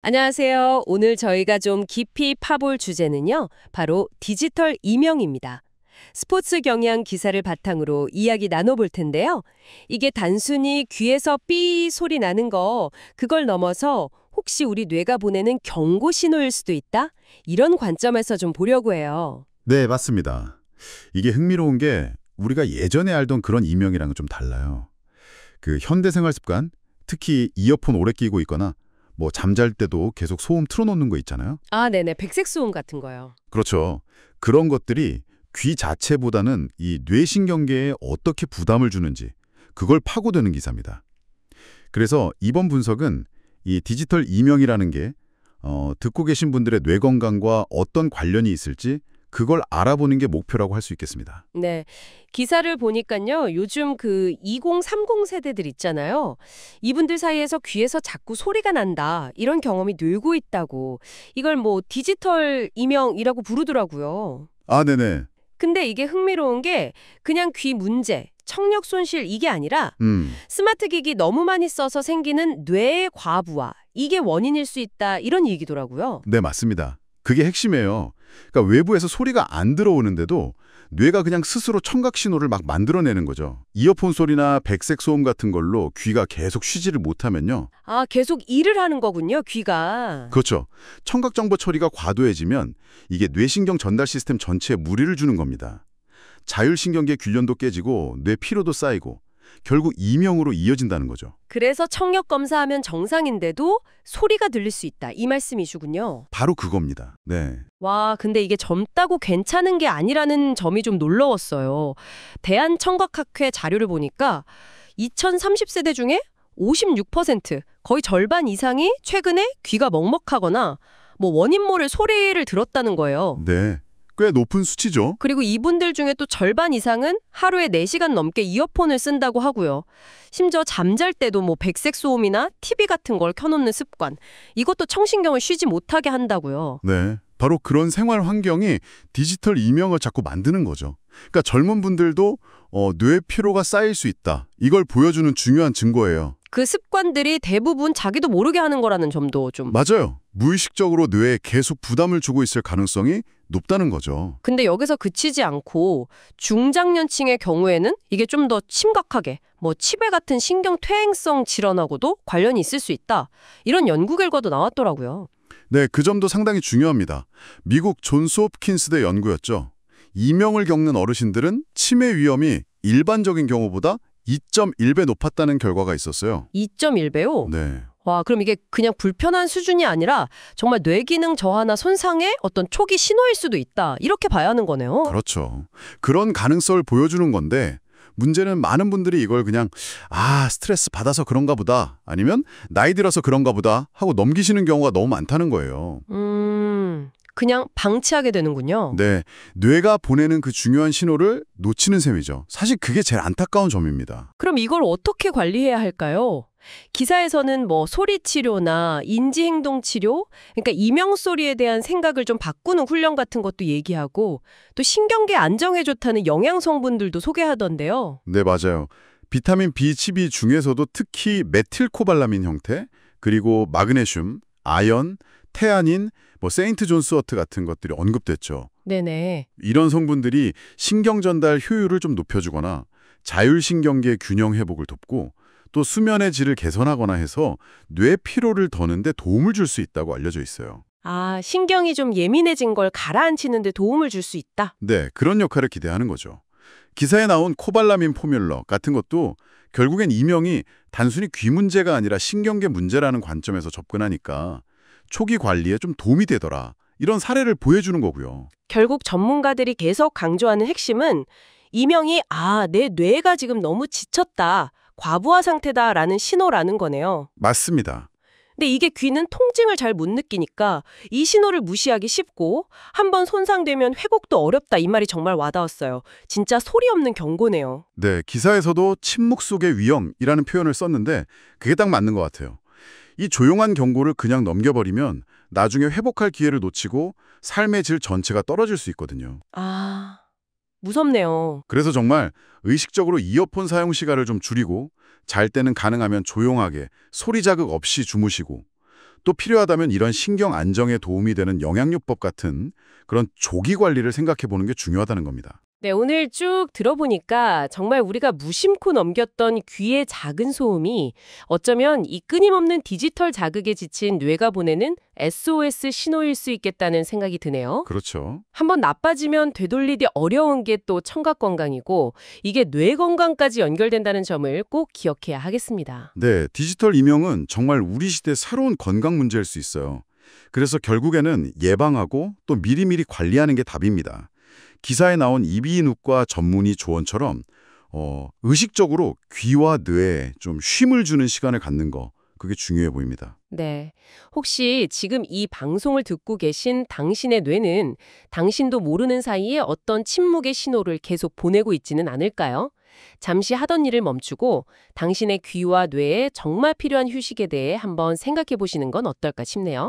안녕하세요. 오늘 저희가 좀 깊이 파볼 주제는요, 바로 디지털 이명입니다. 스포츠 경향 기사를 바탕으로 이야기 나눠볼 텐데요. 이게 단순히 귀에서 삐 소리 나는 거, 그걸 넘어서 혹시 우리 뇌가 보내는 경고 신호일 수도 있다? 이런 관점에서 좀 보려고 해요. 네, 맞습니다. 이게 흥미로운 게 우리가 예전에 알던 그런 이명이랑은 좀 달라요. 그 현대 생활 습관, 특히 이어폰 오래 끼고 있거나 뭐 잠잘 때도 계속 소음 틀어놓는 거 있잖아요. 아, 네네. 백색 소음 같은 거요. 그렇죠. 그런 것들이 귀 자체보다는 이 뇌신경계에 어떻게 부담을 주는지 그걸 파고드는 기사입니다. 그래서 이번 분석은 이 디지털 이명이라는 게 듣고 계신 분들의 뇌 건강과 어떤 관련이 있을지 그걸 알아보는 게 목표라고 할 수 있겠습니다. 네. 기사를 보니까요. 요즘 그 2030 세대들 있잖아요. 이분들 사이에서 귀에서 자꾸 소리가 난다. 이런 경험이 늘고 있다고. 이걸 뭐 디지털 이명이라고 부르더라고요. 아, 네네. 근데 이게 흥미로운 게 그냥 귀 문제, 청력 손실 이게 아니라 스마트 기기 너무 많이 써서 생기는 뇌의 과부하. 이게 원인일 수 있다. 이런 얘기더라고요. 네, 맞습니다. 그게 핵심이에요. 그러니까 외부에서 소리가 안 들어오는데도 뇌가 그냥 스스로 청각 신호를 막 만들어내는 거죠. 이어폰 소리나 백색 소음 같은 걸로 귀가 계속 쉬지를 못하면요. 아, 계속 일을 하는 거군요, 귀가. 그렇죠. 청각 정보 처리가 과도해지면 이게 뇌신경 전달 시스템 전체에 무리를 주는 겁니다. 자율신경계 균련도 깨지고 뇌 피로도 쌓이고 결국 이명으로 이어진다는 거죠. 그래서 청력 검사하면 정상인데도 소리가 들릴 수 있다. 이 말씀이시군요. 바로 그겁니다. 네. 와, 근데 이게 젊다고 괜찮은 게 아니라는 점이 좀 놀라웠어요. 대한청각학회 자료를 보니까 2030세대 중에 56%, 거의 절반 이상이 최근에 귀가 먹먹하거나 뭐 원인 모를 소리를 들었다는 거예요. 네. 꽤 높은 수치죠. 그리고 이분들 중에 또 절반 이상은 하루에 4시간 넘게 이어폰을 쓴다고 하고요. 심지어 잠잘 때도 뭐 백색 소음이나 TV 같은 걸 켜놓는 습관, 이것도 청신경을 쉬지 못하게 한다고요. 네. 바로 그런 생활 환경이 디지털 이명을 자꾸 만드는 거죠. 그러니까 젊은 분들도 뇌 피로가 쌓일 수 있다. 이걸 보여주는 중요한 증거예요. 그 습관들이 대부분 자기도 모르게 하는 거라는 점도 좀. 맞아요. 무의식적으로 뇌에 계속 부담을 주고 있을 가능성이 높다는 거죠. 근데 여기서 그치지 않고 중장년층의 경우에는 이게 좀 더 심각하게 뭐 치매 같은 신경 퇴행성 질환하고도 관련이 있을 수 있다. 이런 연구 결과도 나왔더라고요. 네, 그 점도 상당히 중요합니다. 미국 존스 홉킨스대 연구였죠. 이명을 겪는 어르신들은 치매 위험이 일반적인 경우보다 2.1배 높았다는 결과가 있었어요. 2.1배요? 네. 와, 그럼 이게 그냥 불편한 수준이 아니라 정말 뇌기능 저하나 손상의 어떤 초기 신호일 수도 있다. 이렇게 봐야 하는 거네요. 그렇죠. 그런 가능성을 보여주는 건데 문제는 많은 분들이 이걸 그냥 스트레스 받아서 그런가 보다 아니면 나이 들어서 그런가 보다 하고 넘기시는 경우가 너무 많다는 거예요. 그냥 방치하게 되는군요. 네, 뇌가 보내는 그 중요한 신호를 놓치는 셈이죠. 사실 그게 제일 안타까운 점입니다. 그럼 이걸 어떻게 관리해야 할까요? 기사에서는 뭐 소리 치료나 인지행동 치료, 그러니까 이명 소리에 대한 생각을 좀 바꾸는 훈련 같은 것도 얘기하고 또 신경계 안정에 좋다는 영양 성분들도 소개하던데요. 네, 맞아요. 비타민 B12 중에서도 특히 메틸코발라민 형태, 그리고 마그네슘, 아연, 태아닌, 뭐 세인트 존스워트 같은 것들이 언급됐죠. 네네. 이런 성분들이 신경 전달 효율을 좀 높여주거나 자율신경계 균형 회복을 돕고 또 수면의 질을 개선하거나 해서 뇌 피로를 더는 데 도움을 줄 수 있다고 알려져 있어요. 아, 신경이 좀 예민해진 걸 가라앉히는 데 도움을 줄 수 있다. 네, 그런 역할을 기대하는 거죠. 기사에 나온 코발라민 포뮬러 같은 것도 결국엔 이명이 단순히 귀 문제가 아니라 신경계 문제라는 관점에서 접근하니까 초기 관리에 좀 도움이 되더라. 이런 사례를 보여주는 거고요. 결국 전문가들이 계속 강조하는 핵심은 이명이 내 뇌가 지금 너무 지쳤다, 과부하 상태다라는 신호라는 거네요. 맞습니다. 근데 이게 귀는 통증을 잘 못 느끼니까 이 신호를 무시하기 쉽고 한번 손상되면 회복도 어렵다 이 말이 정말 와닿았어요. 진짜 소리 없는 경고네요. 네, 기사에서도 침묵 속의 위험이라는 표현을 썼는데 그게 딱 맞는 것 같아요. 이 조용한 경고를 그냥 넘겨버리면 나중에 회복할 기회를 놓치고 삶의 질 전체가 떨어질 수 있거든요. 아, 무섭네요. 그래서 정말 의식적으로 이어폰 사용 시간을 좀 줄이고 잘 때는 가능하면 조용하게 소리 자극 없이 주무시고 또 필요하다면 이런 신경 안정에 도움이 되는 영양요법 같은 그런 조기 관리를 생각해 보는 게 중요하다는 겁니다. 네, 오늘 쭉 들어보니까 정말 우리가 무심코 넘겼던 귀의 작은 소음이 어쩌면 이 끊임없는 디지털 자극에 지친 뇌가 보내는 SOS 신호일 수 있겠다는 생각이 드네요. 그렇죠. 한번 나빠지면 되돌리기 어려운 게 또 청각 건강이고 이게 뇌 건강까지 연결된다는 점을 꼭 기억해야 하겠습니다. 네, 디지털 이명은 정말 우리 시대 새로운 건강 문제일 수 있어요. 그래서 결국에는 예방하고 또 미리미리 관리하는 게 답입니다. 기사에 나온 이비인후과 전문의 조언처럼 의식적으로 귀와 뇌에 좀 쉼을 주는 시간을 갖는 거, 그게 중요해 보입니다. 네. 혹시 지금 이 방송을 듣고 계신 당신의 뇌는 당신도 모르는 사이에 어떤 침묵의 신호를 계속 보내고 있지는 않을까요? 잠시 하던 일을 멈추고 당신의 귀와 뇌에 정말 필요한 휴식에 대해 한번 생각해 보시는 건 어떨까 싶네요.